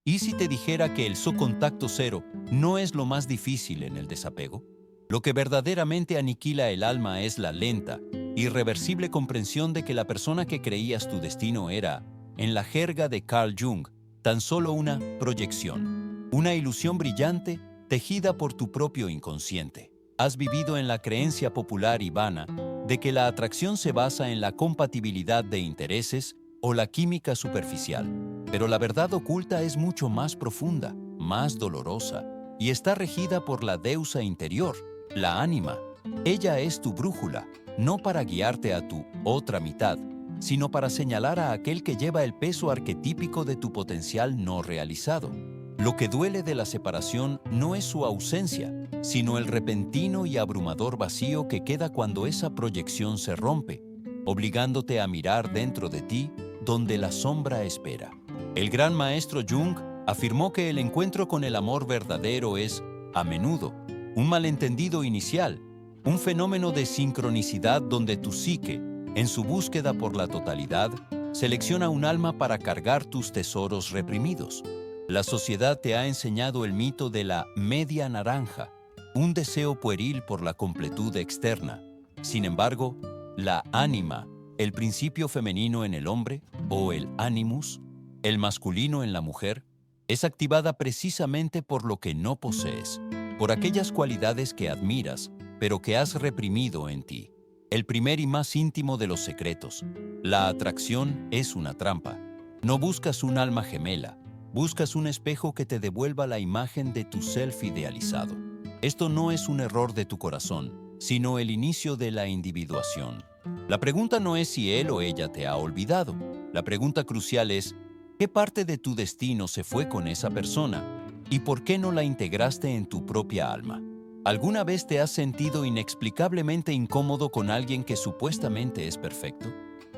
¿Y si te dijera que el contacto cero no es lo más difícil en el desapego? Lo que verdaderamente aniquila el alma es la lenta, irreversible comprensión de que la persona que creías tu destino era, en la jerga de Carl Jung, tan solo una proyección, una ilusión brillante tejida por tu propio inconsciente. Has vivido en la creencia popular y vana de que la atracción se basa en la compatibilidad de intereses o la química superficial, pero la verdad oculta es mucho más profunda, más dolorosa, y está regida por la deusa interior, la ánima. Ella es tu brújula, no para guiarte a tu otra mitad, sino para señalar a aquel que lleva el peso arquetípico de tu potencial no realizado. Lo que duele de la separación no es su ausencia, sino el repentino y abrumador vacío que queda cuando esa proyección se rompe, obligándote a mirar dentro de ti donde la sombra espera. El gran maestro Jung afirmó que el encuentro con el amor verdadero es, a menudo, un malentendido inicial, un fenómeno de sincronicidad donde tu psique, en su búsqueda por la totalidad, selecciona un alma para cargar tus tesoros reprimidos. La sociedad te ha enseñado el mito de la media naranja, un deseo pueril por la completud externa. Sin embargo, la ánima, el principio femenino en el hombre, o el animus, el masculino en la mujer, es activada precisamente por lo que no posees, por aquellas cualidades que admiras, pero que has reprimido en ti. El primer y más íntimo de los secretos, la atracción es una trampa. No buscas un alma gemela, buscas un espejo que te devuelva la imagen de tu self idealizado. Esto no es un error de tu corazón, sino el inicio de la individuación. La pregunta no es si él o ella te ha olvidado. La pregunta crucial es, ¿qué parte de tu destino se fue con esa persona? ¿Y por qué no la integraste en tu propia alma? ¿Alguna vez te has sentido inexplicablemente incómodo con alguien que supuestamente es perfecto?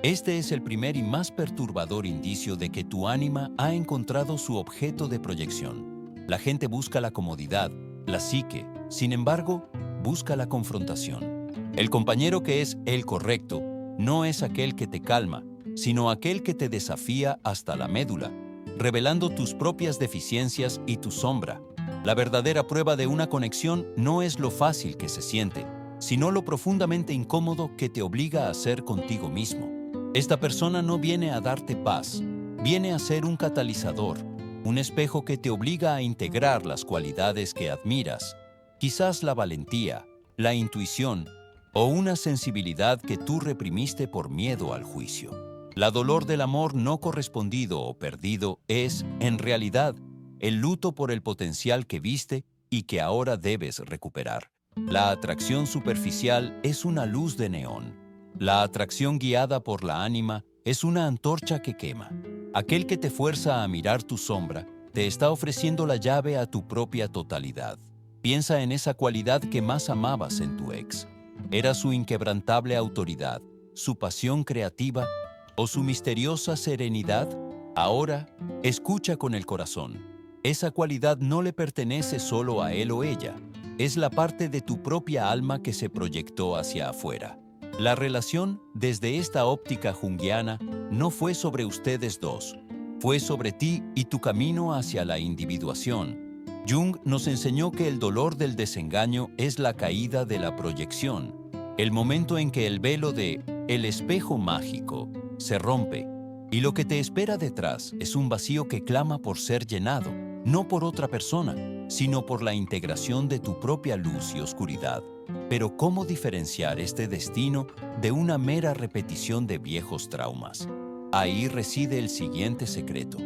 Este es el primer y más perturbador indicio de que tu ánima ha encontrado su objeto de proyección. La gente busca la comodidad, la psique, sin embargo, busca la confrontación. El compañero que es el correcto no es aquel que te calma, sino aquel que te desafía hasta la médula, revelando tus propias deficiencias y tu sombra. La verdadera prueba de una conexión no es lo fácil que se siente, sino lo profundamente incómodo que te obliga a ser contigo mismo. Esta persona no viene a darte paz, viene a ser un catalizador, un espejo que te obliga a integrar las cualidades que admiras, quizás la valentía, la intuición o una sensibilidad que tú reprimiste por miedo al juicio. La dolor del amor no correspondido o perdido es, en realidad, el luto por el potencial que viste y que ahora debes recuperar. La atracción superficial es una luz de neón. La atracción guiada por la ánima es una antorcha que quema. Aquel que te fuerza a mirar tu sombra te está ofreciendo la llave a tu propia totalidad. Piensa en esa cualidad que más amabas en tu ex. ¿Era su inquebrantable autoridad, su pasión creativa o su misteriosa serenidad? Ahora, escucha con el corazón. Esa cualidad no le pertenece solo a él o ella. Es la parte de tu propia alma que se proyectó hacia afuera. La relación, desde esta óptica junguiana, no fue sobre ustedes dos. Fue sobre ti y tu camino hacia la individuación. Jung nos enseñó que el dolor del desengaño es la caída de la proyección, el momento en que el velo de el espejo mágico se rompe y lo que te espera detrás es un vacío que clama por ser llenado, no por otra persona, sino por la integración de tu propia luz y oscuridad. Pero ¿cómo diferenciar este destino de una mera repetición de viejos traumas? Ahí reside el siguiente secreto.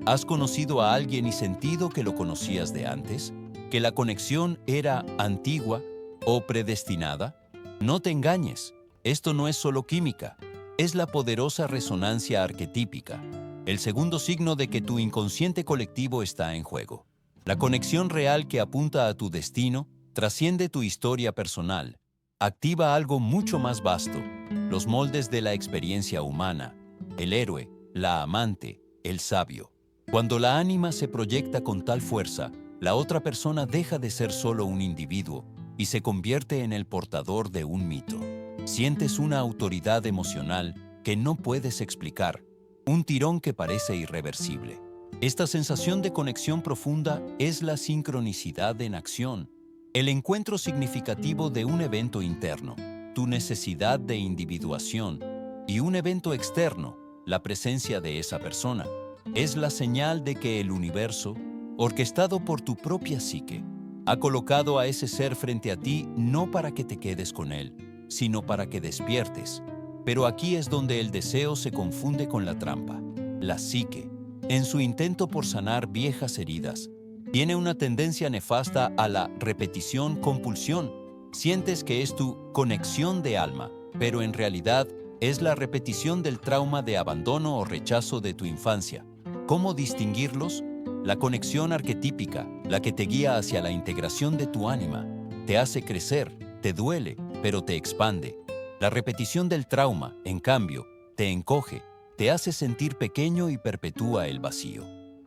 ¿Has conocido a alguien y sentido que lo conocías de antes? ¿Que la conexión era antigua o predestinada? No te engañes, esto no es solo química, es la poderosa resonancia arquetípica, el segundo signo de que tu inconsciente colectivo está en juego. La conexión real que apunta a tu destino trasciende tu historia personal, activa algo mucho más vasto, los moldes de la experiencia humana, el héroe, la amante, el sabio. Cuando la ánima se proyecta con tal fuerza, la otra persona deja de ser solo un individuo y se convierte en el portador de un mito. Sientes una autoridad emocional que no puedes explicar, un tirón que parece irreversible. Esta sensación de conexión profunda es la sincronicidad en acción, el encuentro significativo de un evento interno, tu necesidad de individuación, y un evento externo, la presencia de esa persona. Es la señal de que el universo, orquestado por tu propia psique, ha colocado a ese ser frente a ti no para que te quedes con él, sino para que despiertes. Pero aquí es donde el deseo se confunde con la trampa. La psique, en su intento por sanar viejas heridas, tiene una tendencia nefasta a la repetición-compulsión. Sientes que es tu conexión de alma, pero en realidad es la repetición del trauma de abandono o rechazo de tu infancia. ¿Cómo distinguirlos? La conexión arquetípica, la que te guía hacia la integración de tu ánima, te hace crecer, te duele, pero te expande. La repetición del trauma, en cambio, te encoge, te hace sentir pequeño y perpetúa el vacío.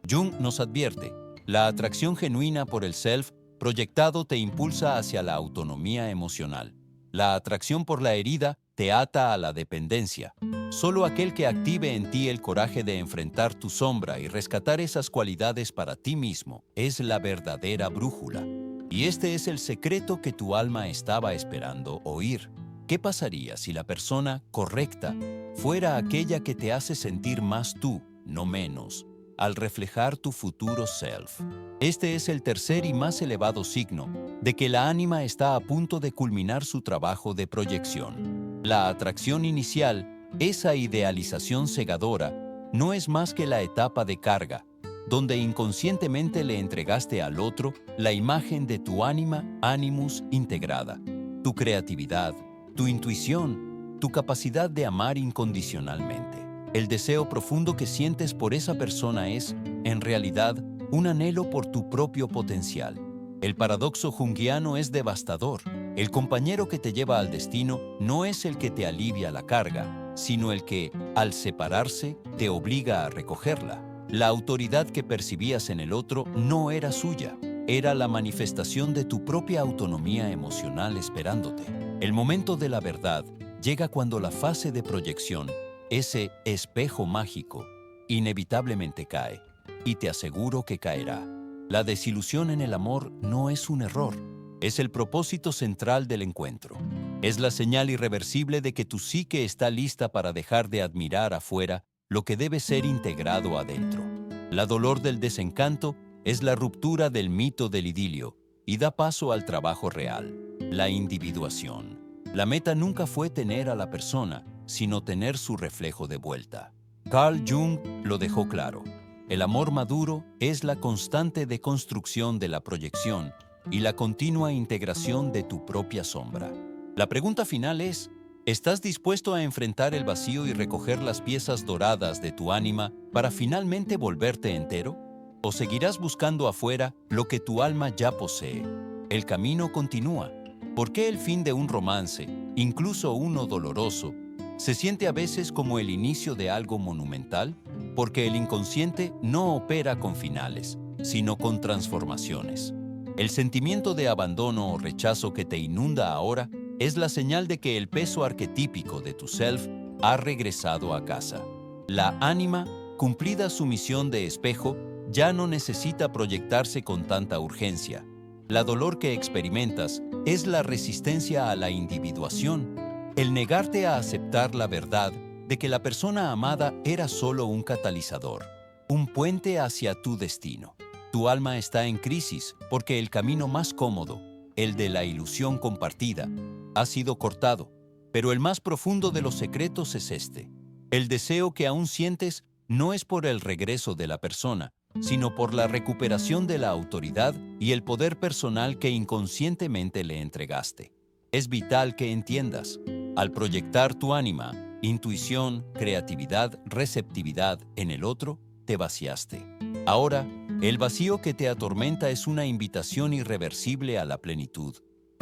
Jung nos advierte, la atracción genuina por el self proyectado te impulsa hacia la autonomía emocional. La atracción por la herida te ata a la dependencia. Solo aquel que active en ti el coraje de enfrentar tu sombra y rescatar esas cualidades para ti mismo es la verdadera brújula. Y este es el secreto que tu alma estaba esperando oír. ¿Qué pasaría si la persona correcta fuera aquella que te hace sentir más tú, no menos, al reflejar tu futuro self? Este es el tercer y más elevado signo de que la ánima está a punto de culminar su trabajo de proyección. La atracción inicial, esa idealización cegadora, no es más que la etapa de carga, donde inconscientemente le entregaste al otro la imagen de tu ánima, animus integrada, tu creatividad, tu intuición, tu capacidad de amar incondicionalmente. El deseo profundo que sientes por esa persona es, en realidad, un anhelo por tu propio potencial. El paradoxo junguiano es devastador. El compañero que te lleva al destino no es el que te alivia la carga, sino el que, al separarse, te obliga a recogerla. La autoridad que percibías en el otro no era suya, era la manifestación de tu propia autonomía emocional esperándote. El momento de la verdad llega cuando la fase de proyección, ese espejo mágico, inevitablemente cae, y te aseguro que caerá. La desilusión en el amor no es un error, es el propósito central del encuentro. Es la señal irreversible de que tu psique está lista para dejar de admirar afuera lo que debe ser integrado adentro. La dolor del desencanto es la ruptura del mito del idilio y da paso al trabajo real, la individuación. La meta nunca fue tener a la persona, sino tener su reflejo de vuelta. Carl Jung lo dejó claro. El amor maduro es la constante deconstrucción de la proyección y la continua integración de tu propia sombra. La pregunta final es, ¿estás dispuesto a enfrentar el vacío y recoger las piezas doradas de tu ánima para finalmente volverte entero? ¿O seguirás buscando afuera lo que tu alma ya posee? El camino continúa. ¿Por qué el fin de un romance, incluso uno doloroso, se siente a veces como el inicio de algo monumental? Porque el inconsciente no opera con finales, sino con transformaciones. El sentimiento de abandono o rechazo que te inunda ahora es la señal de que el peso arquetípico de tu self ha regresado a casa. La ánima, cumplida su misión de espejo, ya no necesita proyectarse con tanta urgencia. La dolor que experimentas es la resistencia a la individuación, el negarte a aceptar la verdad de que la persona amada era solo un catalizador, un puente hacia tu destino. Tu alma está en crisis porque el camino más cómodo, el de la ilusión compartida, ha sido cortado, pero el más profundo de los secretos es este. El deseo que aún sientes no es por el regreso de la persona, sino por la recuperación de la autoridad y el poder personal que inconscientemente le entregaste. Es vital que entiendas, al proyectar tu ánima, intuición, creatividad, receptividad en el otro, te vaciaste. Ahora, el vacío que te atormenta es una invitación irreversible a la plenitud.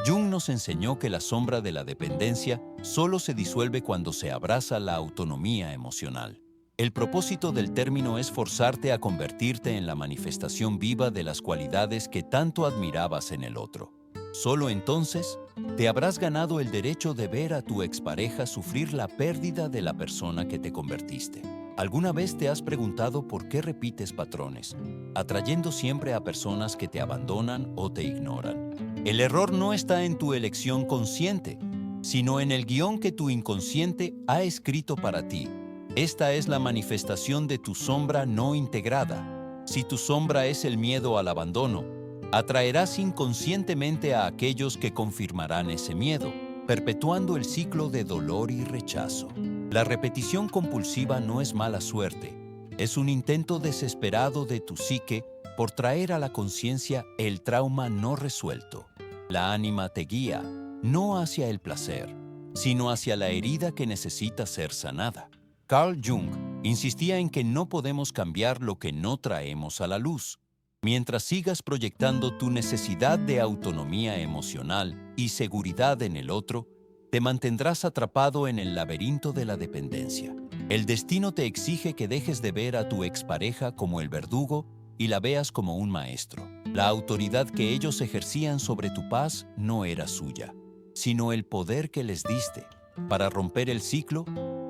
Jung nos enseñó que la sombra de la dependencia solo se disuelve cuando se abraza la autonomía emocional. El propósito del término es forzarte a convertirte en la manifestación viva de las cualidades que tanto admirabas en el otro. Solo entonces te habrás ganado el derecho de ver a tu expareja sufrir la pérdida de la persona que te convertiste. ¿Alguna vez te has preguntado por qué repites patrones, atrayendo siempre a personas que te abandonan o te ignoran? El error no está en tu elección consciente, sino en el guión que tu inconsciente ha escrito para ti. Esta es la manifestación de tu sombra no integrada. Si tu sombra es el miedo al abandono, atraerás inconscientemente a aquellos que confirmarán ese miedo, perpetuando el ciclo de dolor y rechazo. La repetición compulsiva no es mala suerte, es un intento desesperado de tu psique por traer a la conciencia el trauma no resuelto. La ánima te guía, no hacia el placer, sino hacia la herida que necesita ser sanada. Carl Jung insistía en que no podemos cambiar lo que no traemos a la luz. Mientras sigas proyectando tu necesidad de autonomía emocional y seguridad en el otro, te mantendrás atrapado en el laberinto de la dependencia. El destino te exige que dejes de ver a tu expareja como el verdugo y la veas como un maestro. La autoridad que ellos ejercían sobre tu paz no era suya, sino el poder que les diste. Para romper el ciclo,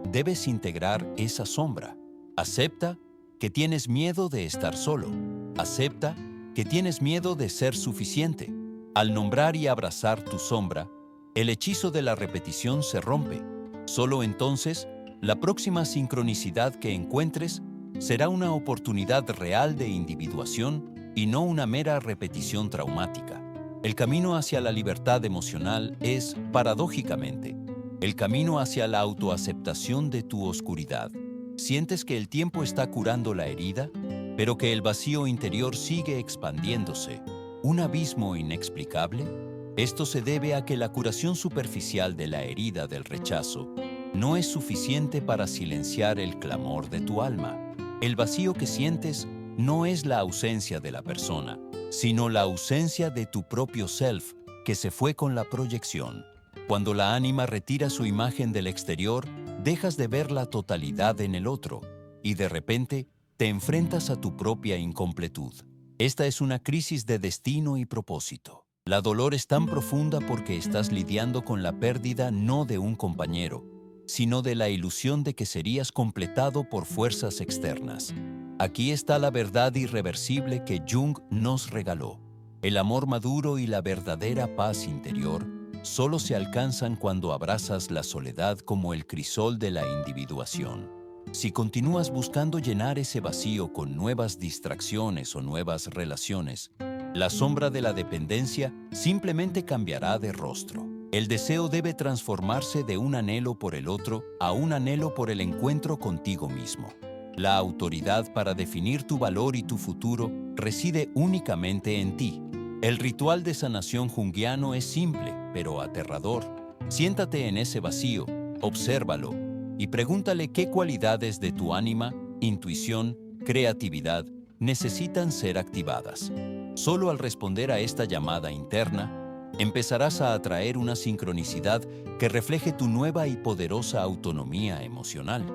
debes integrar esa sombra. Acepta que tienes miedo de estar solo. Acepta que tienes miedo de ser suficiente. Al nombrar y abrazar tu sombra, el hechizo de la repetición se rompe. Solo entonces, la próxima sincronicidad que encuentres será una oportunidad real de individuación y no una mera repetición traumática. El camino hacia la libertad emocional es, paradójicamente, el camino hacia la autoaceptación de tu oscuridad. ¿Sientes que el tiempo está curando la herida, pero que el vacío interior sigue expandiéndose? ¿Un abismo inexplicable? Esto se debe a que la curación superficial de la herida del rechazo no es suficiente para silenciar el clamor de tu alma. El vacío que sientes no es la ausencia de la persona, sino la ausencia de tu propio self que se fue con la proyección. Cuando la ánima retira su imagen del exterior, dejas de ver la totalidad en el otro y de repente te enfrentas a tu propia incompletud. Esta es una crisis de destino y propósito. La dolor es tan profunda porque estás lidiando con la pérdida no de un compañero, sino de la ilusión de que serías completado por fuerzas externas. Aquí está la verdad irreversible que Jung nos regaló. El amor maduro y la verdadera paz interior solo se alcanzan cuando abrazas la soledad como el crisol de la individuación. Si continúas buscando llenar ese vacío con nuevas distracciones o nuevas relaciones, la sombra de la dependencia simplemente cambiará de rostro. El deseo debe transformarse de un anhelo por el otro a un anhelo por el encuentro contigo mismo. La autoridad para definir tu valor y tu futuro reside únicamente en ti. El ritual de sanación junguiano es simple, pero aterrador. Siéntate en ese vacío, obsérvalo y pregúntale qué cualidades de tu ánima, intuición, creatividad necesitan ser activadas. Solo al responder a esta llamada interna, empezarás a atraer una sincronicidad que refleje tu nueva y poderosa autonomía emocional.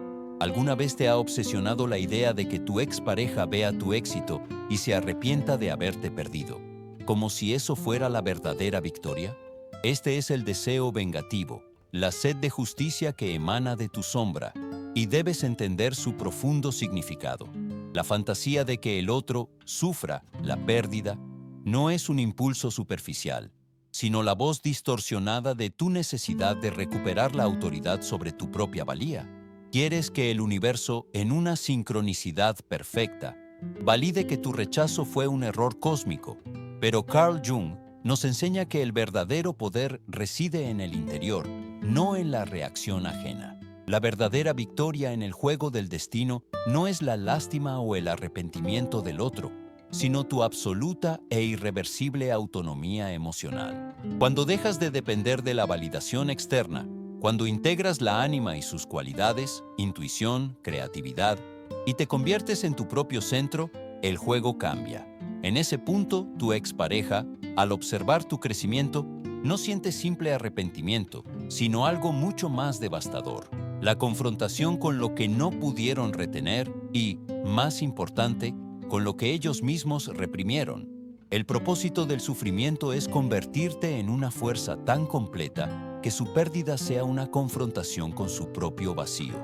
¿Alguna vez te ha obsesionado la idea de que tu expareja vea tu éxito y se arrepienta de haberte perdido, como si eso fuera la verdadera victoria? Este es el deseo vengativo, la sed de justicia que emana de tu sombra, y debes entender su profundo significado. La fantasía de que el otro sufra la pérdida no es un impulso superficial, sino la voz distorsionada de tu necesidad de recuperar la autoridad sobre tu propia valía. Quieres que el universo, en una sincronicidad perfecta, valide que tu rechazo fue un error cósmico, pero Carl Jung nos enseña que el verdadero poder reside en el interior, no en la reacción ajena. La verdadera victoria en el juego del destino no es la lástima o el arrepentimiento del otro, sino tu absoluta e irreversible autonomía emocional. Cuando dejas de depender de la validación externa, cuando integras la ánima y sus cualidades, intuición, creatividad, y te conviertes en tu propio centro, el juego cambia. En ese punto, tu expareja, al observar tu crecimiento, no siente simple arrepentimiento, sino algo mucho más devastador: la confrontación con lo que no pudieron retener y, más importante, con lo que ellos mismos reprimieron. El propósito del sufrimiento es convertirte en una fuerza tan completa que su pérdida sea una confrontación con su propio vacío.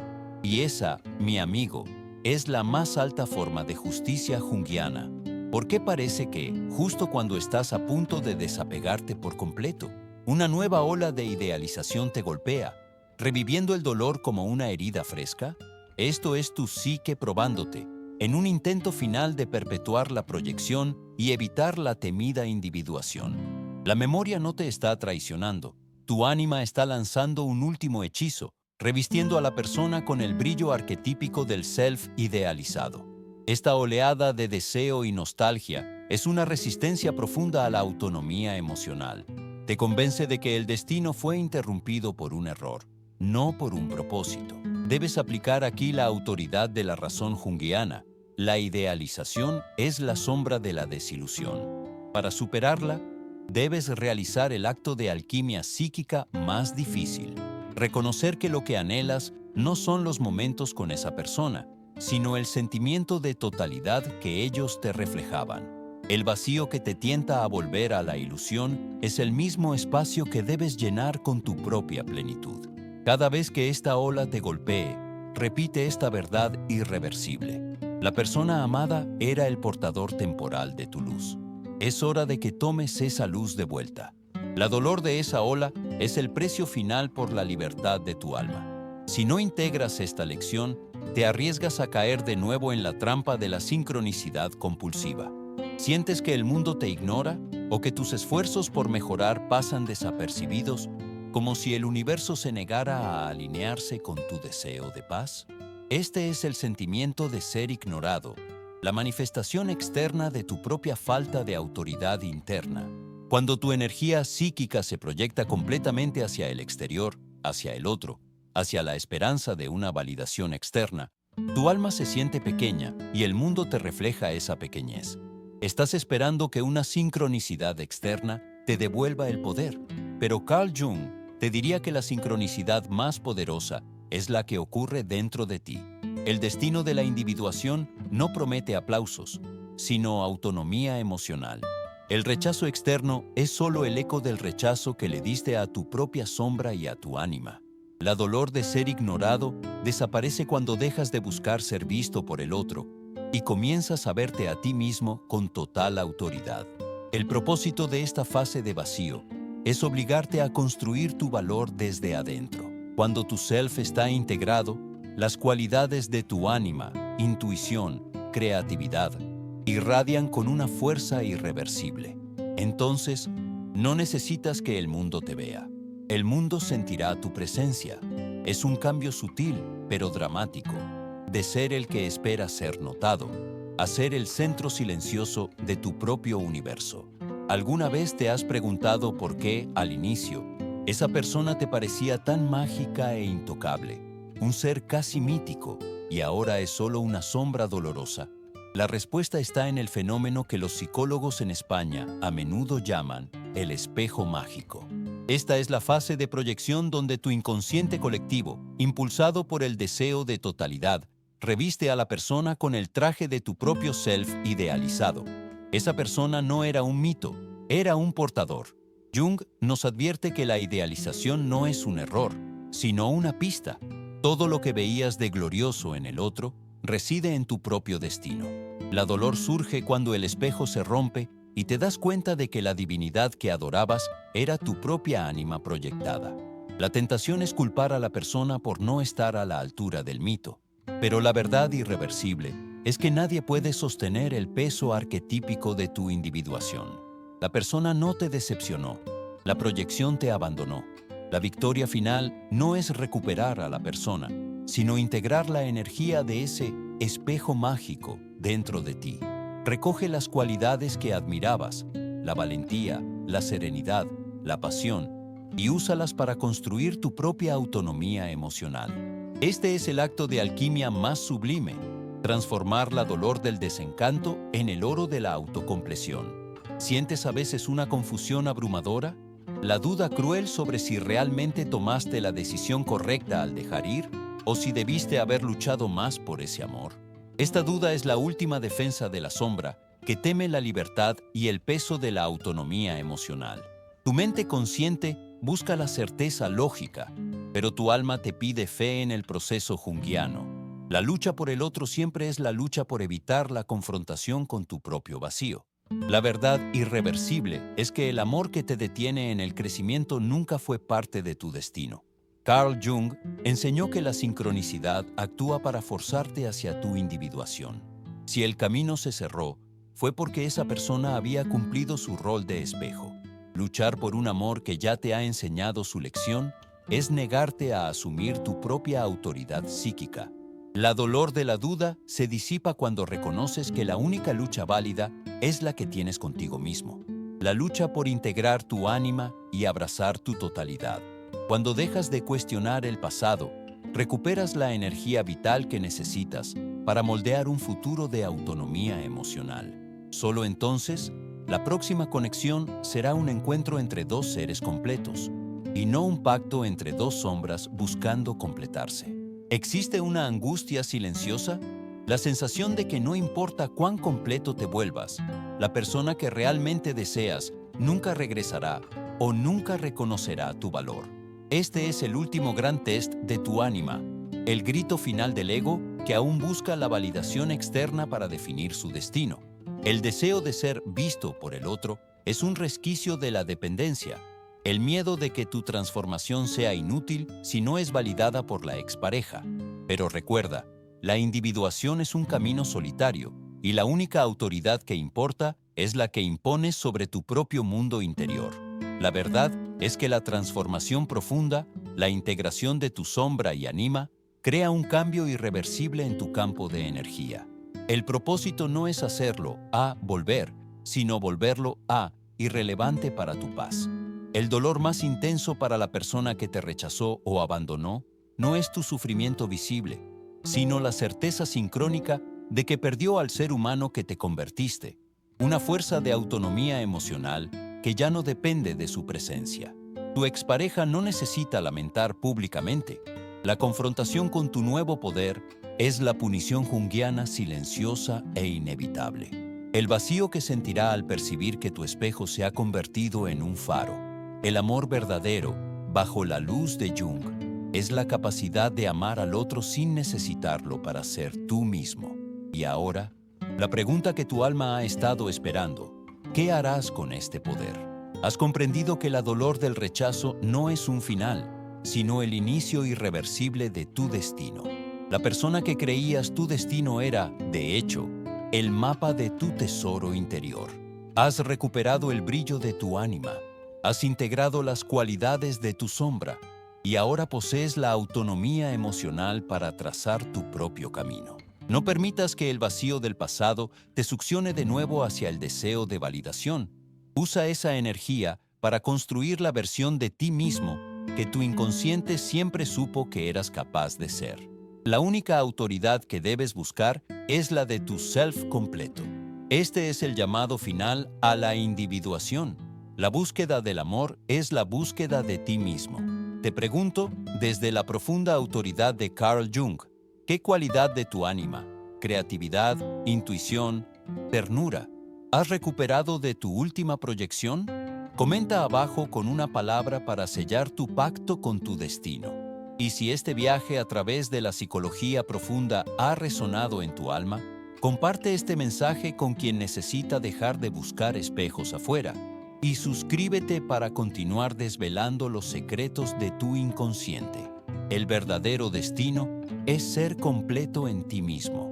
Y esa, mi amigo, es la más alta forma de justicia junguiana. ¿Por qué parece que, justo cuando estás a punto de desapegarte por completo, una nueva ola de idealización te golpea, reviviendo el dolor como una herida fresca? Esto es tu psique probándote, en un intento final de perpetuar la proyección y evitar la temida individuación. La memoria no te está traicionando, tu ánima está lanzando un último hechizo, revistiendo a la persona con el brillo arquetípico del self idealizado. Esta oleada de deseo y nostalgia es una resistencia profunda a la autonomía emocional. Te convence de que el destino fue interrumpido por un error, no por un propósito. Debes aplicar aquí la autoridad de la razón junguiana. La idealización es la sombra de la desilusión. Para superarla, debes realizar el acto de alquimia psíquica más difícil. Reconocer que lo que anhelas no son los momentos con esa persona, sino el sentimiento de totalidad que ellos te reflejaban. El vacío que te tienta a volver a la ilusión es el mismo espacio que debes llenar con tu propia plenitud. Cada vez que esta ola te golpee, repite esta verdad irreversible. La persona amada era el portador temporal de tu luz. Es hora de que tomes esa luz de vuelta. La dolor de esa ola es el precio final por la libertad de tu alma. Si no integras esta lección, te arriesgas a caer de nuevo en la trampa de la sincronicidad compulsiva. ¿Sientes que el mundo te ignora o que tus esfuerzos por mejorar pasan desapercibidos, como si el universo se negara a alinearse con tu deseo de paz? Este es el sentimiento de ser ignorado, la manifestación externa de tu propia falta de autoridad interna. Cuando tu energía psíquica se proyecta completamente hacia el exterior, hacia el otro, hacia la esperanza de una validación externa, tu alma se siente pequeña y el mundo te refleja esa pequeñez. Estás esperando que una sincronicidad externa te devuelva el poder, pero Carl Jung te diría que la sincronicidad más poderosa es la que ocurre dentro de ti. El destino de la individuación no promete aplausos, sino autonomía emocional. El rechazo externo es solo el eco del rechazo que le diste a tu propia sombra y a tu ánima. La dolor de ser ignorado desaparece cuando dejas de buscar ser visto por el otro y comienzas a verte a ti mismo con total autoridad. El propósito de esta fase de vacío es obligarte a construir tu valor desde adentro. Cuando tu self está integrado, las cualidades de tu ánima, intuición, creatividad, irradian con una fuerza irreversible. Entonces, no necesitas que el mundo te vea. El mundo sentirá tu presencia. Es un cambio sutil, pero dramático, de ser el que espera ser notado, a ser el centro silencioso de tu propio universo. ¿Alguna vez te has preguntado por qué, al inicio, esa persona te parecía tan mágica e intocable, un ser casi mítico, y ahora es solo una sombra dolorosa? La respuesta está en el fenómeno que los psicólogos en España a menudo llaman el espejo mágico. Esta es la fase de proyección donde tu inconsciente colectivo, impulsado por el deseo de totalidad, reviste a la persona con el traje de tu propio self idealizado. Esa persona no era un mito, era un portador. Jung nos advierte que la idealización no es un error, sino una pista. Todo lo que veías de glorioso en el otro reside en tu propio destino. La dolor surge cuando el espejo se rompe y te das cuenta de que la divinidad que adorabas era tu propia ánima proyectada. La tentación es culpar a la persona por no estar a la altura del mito, pero la verdad irreversible es que nadie puede sostener el peso arquetípico de tu individuación. La persona no te decepcionó, la proyección te abandonó. La victoria final no es recuperar a la persona, sino integrar la energía de ese espejo mágico dentro de ti. Recoge las cualidades que admirabas, la valentía, la serenidad, la pasión, y úsalas para construir tu propia autonomía emocional. Este es el acto de alquimia más sublime, transformar la dolor del desencanto en el oro de la autocompleción. ¿Sientes a veces una confusión abrumadora? ¿La duda cruel sobre si realmente tomaste la decisión correcta al dejar ir o si debiste haber luchado más por ese amor? Esta duda es la última defensa de la sombra, que teme la libertad y el peso de la autonomía emocional. Tu mente consciente busca la certeza lógica, pero tu alma te pide fe en el proceso junguiano. La lucha por el otro siempre es la lucha por evitar la confrontación con tu propio vacío. La verdad irreversible es que el amor que te detiene en el crecimiento nunca fue parte de tu destino. Carl Jung enseñó que la sincronicidad actúa para forzarte hacia tu individuación. Si el camino se cerró, fue porque esa persona había cumplido su rol de espejo. Luchar por un amor que ya te ha enseñado su lección es negarte a asumir tu propia autoridad psíquica. La dolor de la duda se disipa cuando reconoces que la única lucha válida es la que tienes contigo mismo. La lucha por integrar tu ánima y abrazar tu totalidad. Cuando dejas de cuestionar el pasado, recuperas la energía vital que necesitas para moldear un futuro de autonomía emocional. Solo entonces, la próxima conexión será un encuentro entre dos seres completos, y no un pacto entre dos sombras buscando completarse. ¿Existe una angustia silenciosa? La sensación de que no importa cuán completo te vuelvas, la persona que realmente deseas nunca regresará o nunca reconocerá tu valor. Este es el último gran test de tu ánima, el grito final del ego que aún busca la validación externa para definir su destino. El deseo de ser visto por el otro es un resquicio de la dependencia, el miedo de que tu transformación sea inútil si no es validada por la expareja. Pero recuerda, la individuación es un camino solitario y la única autoridad que importa es la que impones sobre tu propio mundo interior. La verdad es que la transformación profunda, la integración de tu sombra y anima, crea un cambio irreversible en tu campo de energía. El propósito no es hacerlo a volver, sino volverlo a irrelevante para tu paz. El dolor más intenso para la persona que te rechazó o abandonó no es tu sufrimiento visible, sino la certeza sincrónica de que perdió al ser humano que te convertiste, una fuerza de autonomía emocional que ya no depende de su presencia. Tu expareja no necesita lamentar públicamente. La confrontación con tu nuevo poder es la punición junguiana silenciosa e inevitable. El vacío que sentirá al percibir que tu espejo se ha convertido en un faro. El amor verdadero, bajo la luz de Jung, es la capacidad de amar al otro sin necesitarlo para ser tú mismo. Y ahora, la pregunta que tu alma ha estado esperando: ¿qué harás con este poder? Has comprendido que el dolor del rechazo no es un final, sino el inicio irreversible de tu destino. La persona que creías tu destino era, de hecho, el mapa de tu tesoro interior. Has recuperado el brillo de tu ánima, has integrado las cualidades de tu sombra y ahora posees la autonomía emocional para trazar tu propio camino. No permitas que el vacío del pasado te succione de nuevo hacia el deseo de validación. Usa esa energía para construir la versión de ti mismo que tu inconsciente siempre supo que eras capaz de ser. La única autoridad que debes buscar es la de tu self completo. Este es el llamado final a la individuación. La búsqueda del amor es la búsqueda de ti mismo. Te pregunto, desde la profunda autoridad de Carl Jung, ¿qué cualidad de tu ánima, creatividad, intuición, ternura, has recuperado de tu última proyección? Comenta abajo con una palabra para sellar tu pacto con tu destino. Y si este viaje a través de la psicología profunda ha resonado en tu alma, comparte este mensaje con quien necesita dejar de buscar espejos afuera. Y suscríbete para continuar desvelando los secretos de tu inconsciente. El verdadero destino es ser completo en ti mismo.